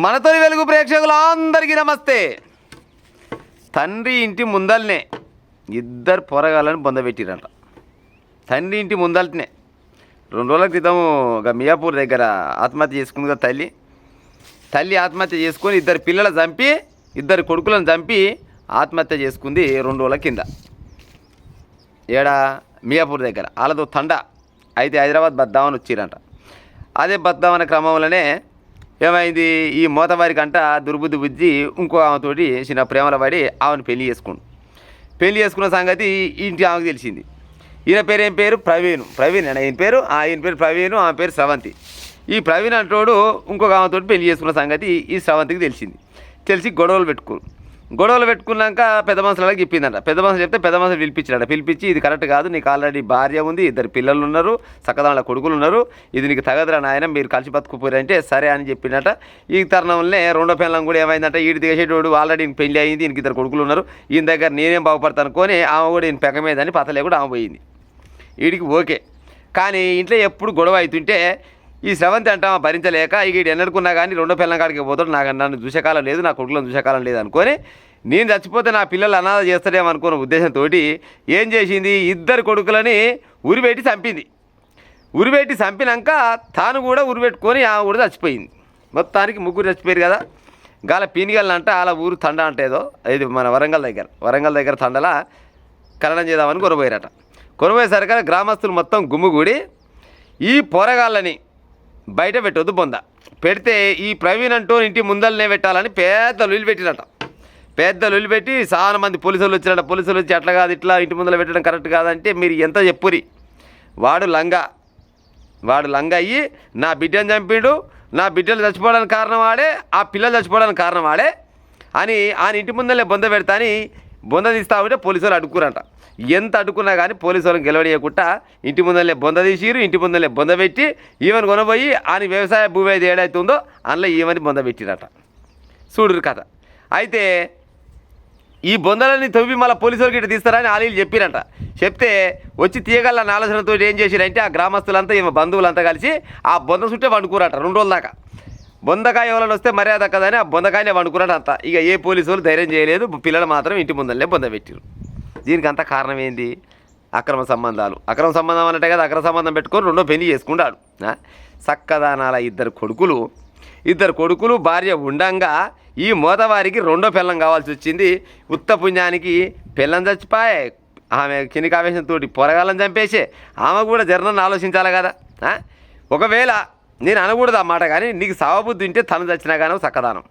మనతోని వెలుగు ప్రేక్షకులు అందరికీ నమస్తే. తండ్రి ఇంటి ముందల్నే ఇద్దరు పొరగాలని బొందబెట్టిరంట. తండ్రి ఇంటి ముందలనే 2 రోజుల క్రితం మియాపూర్ దగ్గర ఆత్మహత్య చేసుకుంది కదా తల్లి ఆత్మహత్య చేసుకొని 2 పిల్లలు చంపి 2 కొడుకులను చంపి ఆత్మహత్య చేసుకుంది 2 రోజుల కింద. మియాపూర్ దగ్గర వాళ్ళతో తండ అయితే హైదరాబాద్ బద్దామని వచ్చిరంట. అదే బద్దామన్న క్రమంలోనే ఏమైంది, ఈ మోతవారి కంట దుర్బుద్ధి బుద్ధి ఇంకో ఆమెతోటి చిన్న ప్రేమల పడి ఆమెను పెళ్లి చేసుకున్న సంగతి ఇంటి ఆమెకు తెలిసింది. ఈయన పేరు ఏం పేరు ప్రవీణ్ అని ఈయన పేరు ప్రవీణ్, ఆమె పేరు స్రవంతి. ఈ ప్రవీణ్ అంటోడు ఇంకొక ఆమెతోటి పెళ్లి చేసుకున్న సంగతి ఈ స్రవంతికి తెలిసి గొడవలు పెట్టుకున్నాక పెద్ద మనుషులకు చెప్పిందంట. పెద్ద మనుషులు చెప్తే పెద్ద మనుషులు పిలిపించి ఇది కరెక్ట్ కాదు, నీకు ఆల్రెడీ భార్య ఉంది, 2 పిల్లలు ఉన్నారు, చక్కదాళ్ళ కొడుకులు ఉన్నారు, ఇది నీకు తగదురా నాయన, మీరు కలిసి బతుకుపోయారంటే సరే అని చెప్పిందట. ఈ తరుణంలోనే 2వ పిల్లం కూడా ఏమైందంట, ఈడు దిగేసేటోడు ఆల్రెడీ పెళ్లి అయింది, ఈయనకి 2 కొడుకులు ఉన్నారు, ఈయన దగ్గర నేనేం బాగుపడతాను అనుకొని ఆమె కూడా ఈయన పెకమేదని పతలే కూడా ఆమె పోయింది. వీడికి ఓకే, కానీ ఇంట్లో ఎప్పుడు గొడవ అవుతుంటే ఈ స్రవంతి అంట భరించలేక ఇక ఎన్నడుకున్నా కానీ 2వ పిల్లం కాడికి పోతాడు, నన్ను చూసేకాలం లేదు, నా కొడుకులను చూసేకాలం లేదు అనుకొని నేను చచ్చిపోతే నా పిల్లలు అనాథ చేస్తాడేమనుకున్న ఉద్దేశంతో ఏం చేసింది, 2 కొడుకులని ఉరిపెట్టి చంపినాక తాను కూడా ఉరిపెట్టుకొని ఆమె కూడా చచ్చిపోయింది. మొత్తానికి 3 చచ్చిపోయారు కదా. గాల పీనిగలంట వాళ్ళ ఊరు తండ అంటే ఏదో ఇది మన వరంగల్ దగ్గర తండలా ఖననం చేద్దామని కొనబోయారట. కొనబోయేసరికి గ్రామస్తులు మొత్తం గుమ్ముగూడి ఈ పోరగాళ్ళని బయట పెట్టొద్దు, పెడితే ఈ ప్రవీణ్ అంటూ ఇంటి ముందలనే పెట్టాలని పెద్ద లొల్లి పెట్టి చాలా మంది పోలీసులు వచ్చినట్ట. పోలీసులు వచ్చి అట్లా కాదు ఇట్లా ఇంటి ముందర పెట్టడం కరెక్ట్ కాదంటే మీరు ఎంత చెప్పురి, వాడు లంగా అయ్యి నా బిడ్డను చంపిండు, నా బిడ్డలు చచ్చిపోవడానికి కారణం వాడే, ఆ పిల్లలు చచ్చిపోవడానికి కారణం వాడే అని ఆయన ఇంటి ముందరనే పెడతా అని తీస్తా ఉంటే పోలీసులు అడుక్కురంట. ఎంత అడ్డుకున్నా కానీ పోలీసు వాళ్ళని గెలవడీయకుండా ఇంటి ముందరనే తీసిరు, ఇంటి ముందరనే పెట్టి ఈవెన్ కొనబోయి ఆయన వ్యవసాయ భూమి అయితే ఏడైతుందో అందులో ఈవెన్ పెట్టిరట. చూడురు కథ. అయితే ఈ బొందలని తవ్వి మళ్ళీ పోలీసు వాళ్ళకి ఇటు తీస్తారని ఆలీలు చెప్పిరంట. చెప్తే వచ్చి తీయగల ఆలోచనతో ఏం చేసిరంటే ఆ గ్రామస్తులంతా ఈమె బంధువులంతా కలిసి ఆ బొంద చుట్టే వండుకురట 2 రోజుల దాకా. బొందకాయ ఎవరైనా వస్తే మర్యాద కదని ఆ బొందకాయనే వండుకురట అంతా. ఇక ఏ పోలీసు వాళ్ళు ధైర్యం చేయలేదు, పిల్లలు మాత్రం ఇంటి ముందరనే పెట్టిరు. దీనికి అంతా కారణం ఏంది, అక్రమ సంబంధం అంటే కదా, అక్రమ సంబంధం పెట్టుకొని 2వ పెళ్లి చేసుకుంటాడు. చక్కదానాల 2 కొడుకులు భార్య ఉండంగా ఈ మోతవారికి 2వ పిల్లం కావాల్సి వచ్చింది. ఉత్త పుణ్యానికి పిల్లం చచ్చిపోయే ఆమె కినికావేశంతో పొరగాలని చంపేసే ఆమె కూడా జర్నని ఆలోచించాలి కదా. ఒకవేళ నేను అనకూడదు ఆ మాట, కానీ నీకు సావబుద్ధి ఉంటే తను చచ్చినా కానీ చక్కదానం.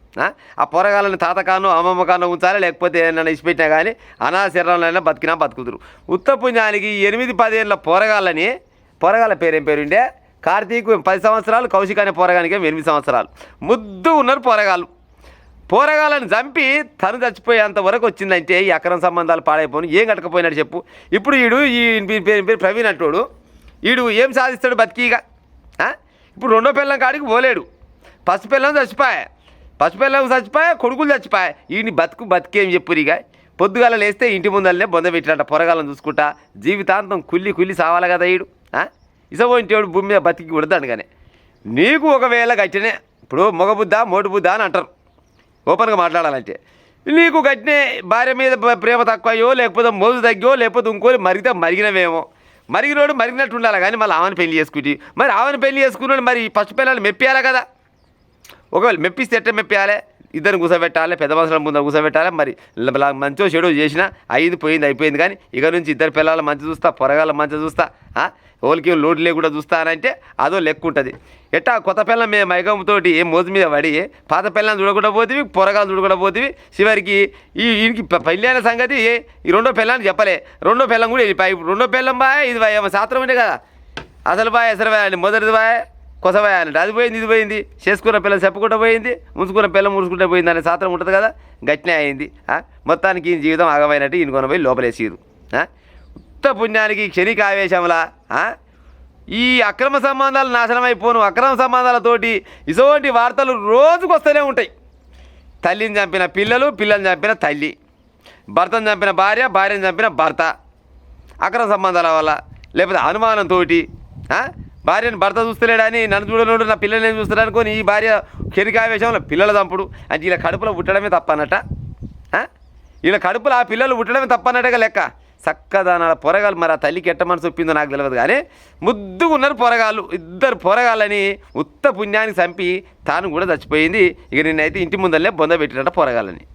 ఆ పొరగాలని తాతకాను అమ్మమ్మ కాను ఉంచాలి, లేకపోతే నన్ను ఇచ్చిపెట్టినా కానీ అనాథ శరీరంలో బతికినా బతుకుతురు. ఉత్త పుణ్యానికి 8-10 ఏళ్ళ పొరగాల పేరేం పేరుండే, కార్తీక్ 10 సంవత్సరాలు, కౌశిక్ అనే పొరగానికి 8 సంవత్సరాలు. ముద్దు ఉన్నారు పోరగాళ్ళని చంపి తను చచ్చిపోయేంత వరకు వచ్చిందంటే ఈ అక్రమ సంబంధాలు పాడైపోను. ఏం కట్టకపోయినాడు చెప్పు. ఇప్పుడు ఈ పేరు ప్రవీణ్ అంటోడు, వీడు ఏం సాధిస్తాడు బతికిగా. ఇప్పుడు 2వ పిల్లం కాడికి పోలేడు, పసిపిల్లం చచ్చిపోయా, కొడుకులు చచ్చిపోయా. వీడిని బతికేం చెప్పురిగా. పొద్దుగాల లేస్తే ఇంటి ముందరనే పెట్టినట్ట పొరగాలను చూసుకుంటా జీవితాంతం కుల్లి సావాలి కదా. వీడు ఇసవో ఇంటి భూమి మీద బతికి కొడతాడు. కానీ నీకు ఒకవేళ గట్టినే ఇప్పుడు మొగబుద్ధ మోటుబుద్ధ అని అంటారు ఓపెన్గా మాట్లాడాలంటే, నీకు గట్టినే భార్య మీద ప్రేమ తక్కువయో, లేకపోతే మోజు తగ్గో, లేకపోతే ఇంకోటి మరిగినవేమో. మరిగినోడు మరిగినట్టు ఉండాలి, కానీ మళ్ళీ ఆమెను పెళ్లి చేసుకున్నాడు మరి ఫస్ట్ పిల్లలు మెప్పియాలి కదా. ఒకవేళ మెప్పిస్తే ఎట్ట మెప్పియాలి, 2 కూర్చోబెట్టాలి, పెద్ద మనుషుల ముందు కూర్చోబెట్టాలి. మరి మంచో చెడు చేసినా అయిపోయింది. కానీ ఇక నుంచి 2 పిల్లలు మంచి చూస్తా, పొరగాళ్ళ మంచి చూస్తా, ఓలికి లోటు లేకుండా చూస్తానంటే అదో లెక్క ఉంటుంది. ఎట్టా కొత్త పిల్లం మేము మైకంతో ఏం మోజు మీద పడి పాత పిల్లని చూడకుండా పోతివి, పొరగాలు చూడకుండా పోతివి. చివరికి ఈయనకి పెళ్ళి అయిన సంగతి ఈ 2వ పిల్లని చెప్పలే. 2వ పిల్లం కూడా వెళ్ళిపోయి 2వ పిల్లం ఇది శాస్త్రం ఉండే కదా, అసలు ఎసరు వేయాలి, మొదటిది కొస వేయాలంటే అది పోయింది, ఇది పోయింది. చేసుకున్న పిల్లలు చెప్పకుండా పోయింది, ముంచుకున్న పిల్లలు ముడుచుకుంటే పోయింది అనే శాస్త్రం ఉంటుంది కదా. గట్టినే అయింది. మొత్తానికి ఈ జీవితం ఆగమైనట్టు ఈయన కొనపోయి లోపలేసిరు. ఉత్త పుణ్యానికి క్షణిక ఆవేశంలా ఈ అక్రమ సంబంధాలు నాశనం అయిపోను. అక్రమ సంబంధాలతోటి ఇటువంటి వార్తలు రోజుకు వస్తూనే ఉంటాయి. తల్లిని చంపిన పిల్లల్ని చంపిన తల్లి, భర్తను చంపిన భార్యను చంపిన భర్త, అక్రమ సంబంధాల వల్ల లేకపోతే అనుమానంతో భార్యను భర్త చూస్తలేడని నన్ను చూడలేడు నా పిల్లల్ని చూస్తాడు అనుకొని ఈ భార్య కెరికావేశంలో పిల్లల చంపుడు అంటే ఇలా కడుపులో పుట్టడమే తప్పనట. ఇలా కడుపులో ఆ పిల్లలు పుట్టడమే తప్పన్నట్టుగా లెక్క. చక్కదానాల పొరగాలు మరి ఆ తల్లికి ఎట్ట మనసు ఒప్పిందో నాకు తెలియదు కానీ ముద్దుగా ఉన్నారు పొరగాళ్ళు. ఇద్దరు పొరగాళ్ళని ఉత్త పుణ్యానికి చంపి తాను కూడా చచ్చిపోయింది. ఇక నిన్నైతే ఇంటి ముందరనే బొంద పెట్టినట్ట పొరగాలని.